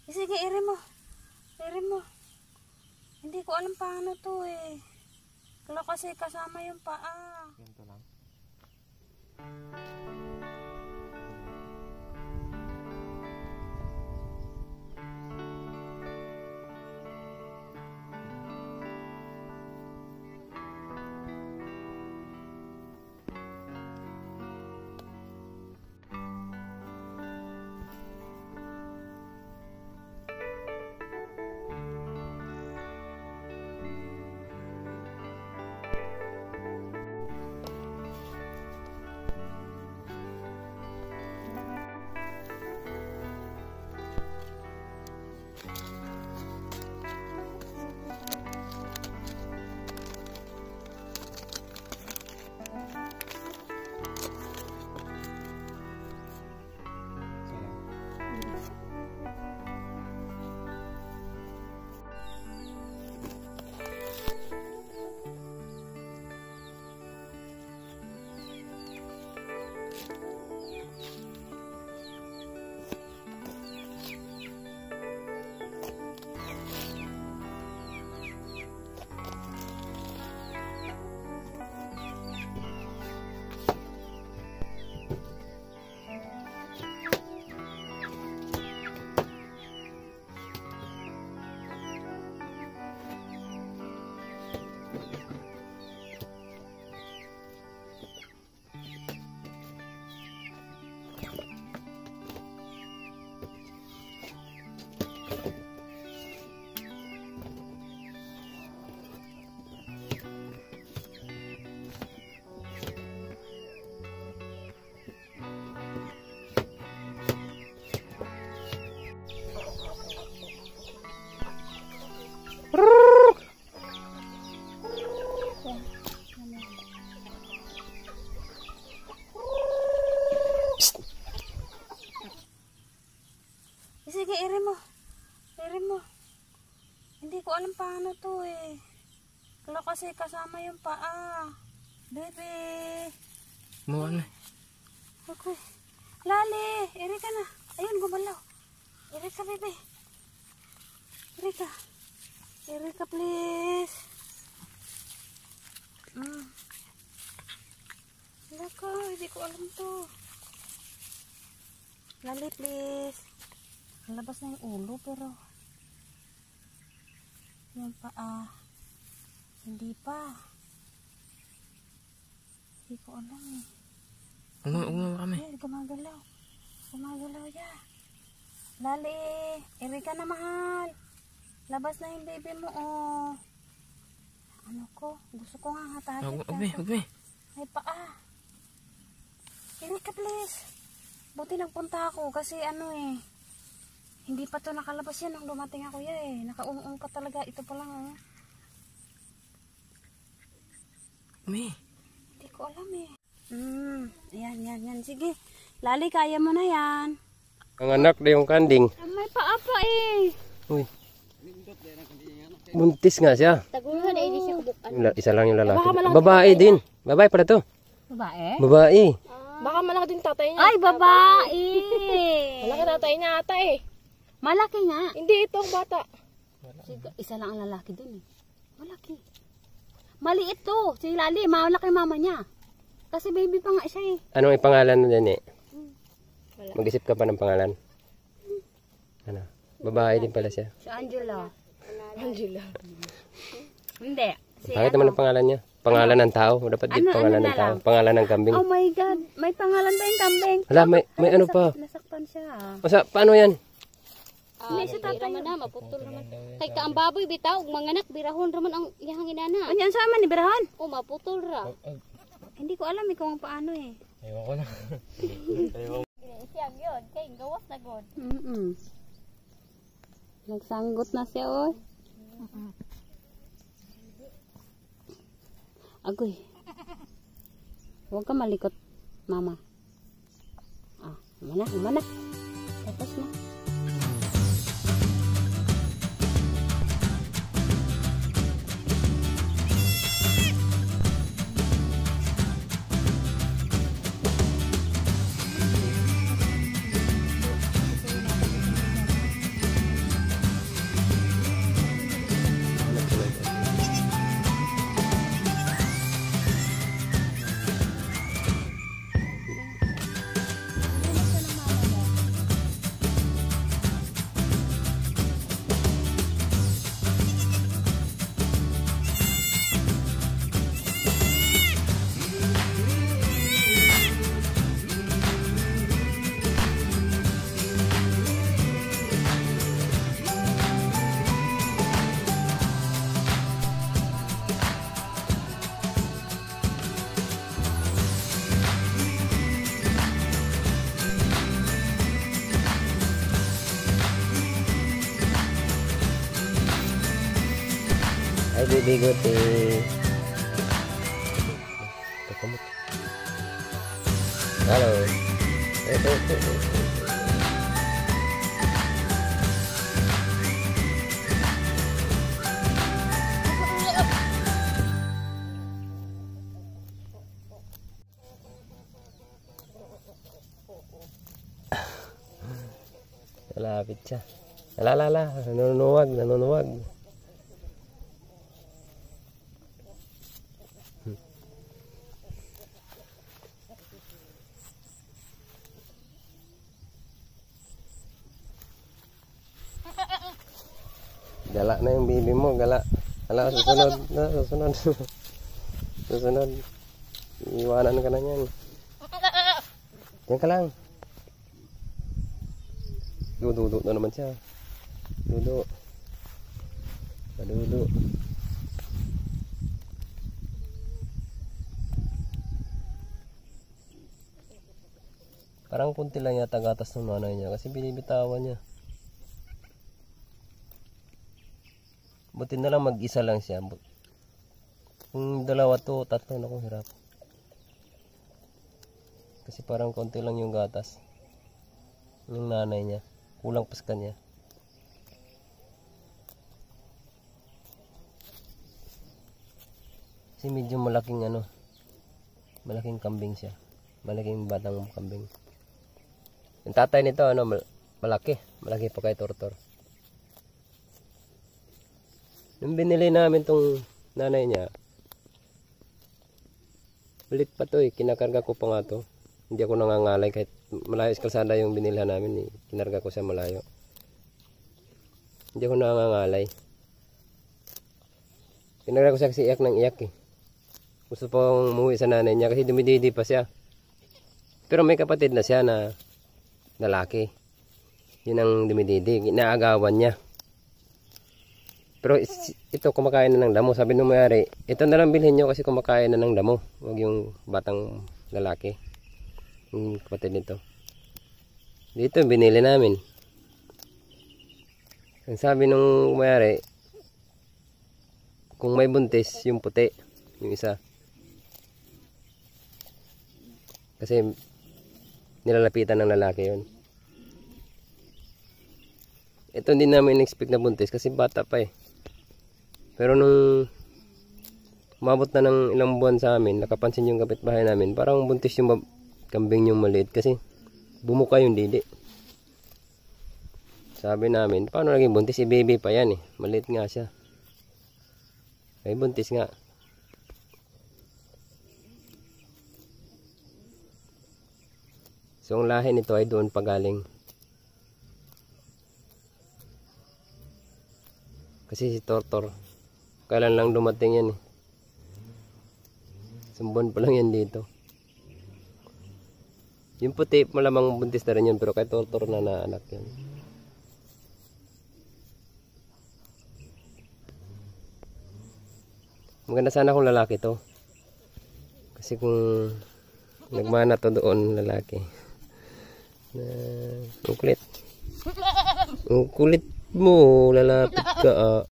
Sige, iri mo. Iri mo. Hindi ko alam paano to eh. Kala kasi kasama yung paa. Ganito lang. Sige, iri mo. Iri mo. Hindi ko alam paano to eh. Kala kasi kasama yung paa. Bebe. Mo ano? Okay. Lali, iri ka na. Ayun, gumalaw. Iri ka, bebe. Iri ka. Iri ka, please. Wala ka, hindi ko alam to. Lali, please. Labas na yung ulo pero yung paa hindi pa. Hindi ko alam eh. Umawa kami. Gumagalaw. Gumagalaw ya. Lali, iri ka na mahal. Labas na yung baby mo oh. Ano ko? Gusto ko nga hatakin. Ube. May paa. Iri ka please. Buti nagpunta ako kasi ano eh. Hindi pa to nakalabas yan nung dumating ako ya eh. Nakaung-ung pa talaga. Ito pa lang oh. Hindi ko alam eh. Yan. Sige. Lali, kaya mo na yan. Ang anak na yung kanding. May paa pa eh. Uy. Buntis nga siya. Tagulan na hindi siya kubukan. Isa lang yung lalaki. Babae din. Babae pala to. Babae? Babae. Baka malaki din tatay niya. Ay, babae. Malaki tatay niya ata eh. Malaki nga. Hindi, ito bata. Isa lang ang lalaki dun eh. Malaki. Maliit to. Si Lali, malaki mama niya. Kasi baby pa nga siya eh. Anong ipangalan na din eh? Mag-isip ka pa ng pangalan? Ano? Babae din pala siya. Si Angela. Angela. Hindi. Si Bakit naman ang pangalan niya? Pangalan ng tao. Dapat din pangalan ng tao. Pangalan ng kambing. Oh my God. May pangalan tayong kambing. Hala, may ano pa. Nasaktan siya. Masa, paano yan? Hindi siya tatay. Raman na, maputol raman. Kay ka ang baboy bitaw, mga anak, birahon raman ang iyang inana. Ano yan sa aman ni Berahan? O, maputol ra. Hindi ko alam kung paano eh. Ewan ko na. Siyang yun, kay gawas na god. Nagsanggot na siya oy. Agoy. Huwag ka malikot, mama. Mana. Tapos na. Ay, bibigote. Kakamot. Halo. Ito. Malapit siya. Alala, nanunuwag. Gala na yung bibi mo, gala. Ala, susunod. Susunod. Iwanan ka na yan. Yan ka lang. Dudu na naman siya. Dudu. Padudu. Parang kunti lang yata gatas ng nanay niya kasi binibitawan niya. Buti na lang mag-isa lang siya. Kung dalawa to, tatlo na kung hirap. Kasi parang konti lang yung gatas ng nanay niya. Kulang pa sa kanya. Kasi medyo malaking malaking kambing siya. Malaking batang kambing. Yung tatay nito malaki pa kay Tortor. Nung binili namin tong nanay niya, ulit pa to kinakarga ko pa nga to. Hindi ako nangangalay kahit malayo sa kalsada yung binilhan namin kinarga ko sa malayo. Hindi ako nangangalay. Kinarga ko siya kasi iyak ng iyak Gusto pong umuwi sa nanay niya kasi dumididi pa siya. Pero may kapatid na siya na lalaki. Yun ang dumididi, inaagawan niya. Pero ito kumakain na ng damo. Sabi nung mayari, ito na lang bilhin nyo kasi kumakain na ng damo. Huwag yung batang lalaki. Yung kapatid nito. Dito binili namin. Ang sabi nung mayari, kung may buntis, yung puti, yung isa. Kasi nilalapitan ng lalaki yun. Ito hindi namin expect na buntis kasi bata pa Pero nung umabot na ng ilang buwan sa amin, nakapansin yung kapitbahay namin, parang buntis yung kambing yung maliit kasi bumuka yung didi. Sabi namin, paano naging buntis? Baby pa yan maliit nga siya. Ay buntis nga. So ang lahi nito ay doon pagaling. Kasi si Tortor, kailan lang dumating yan Sumbon pa lang yan dito. Yung puti malamang buntis na rin yun, pero kay Tortor na naanak yan. Maganda sana kung lalaki to. Kasi kung nagmana to doon lalaki. Ang kulit. Ang kulit mo, lalapit ka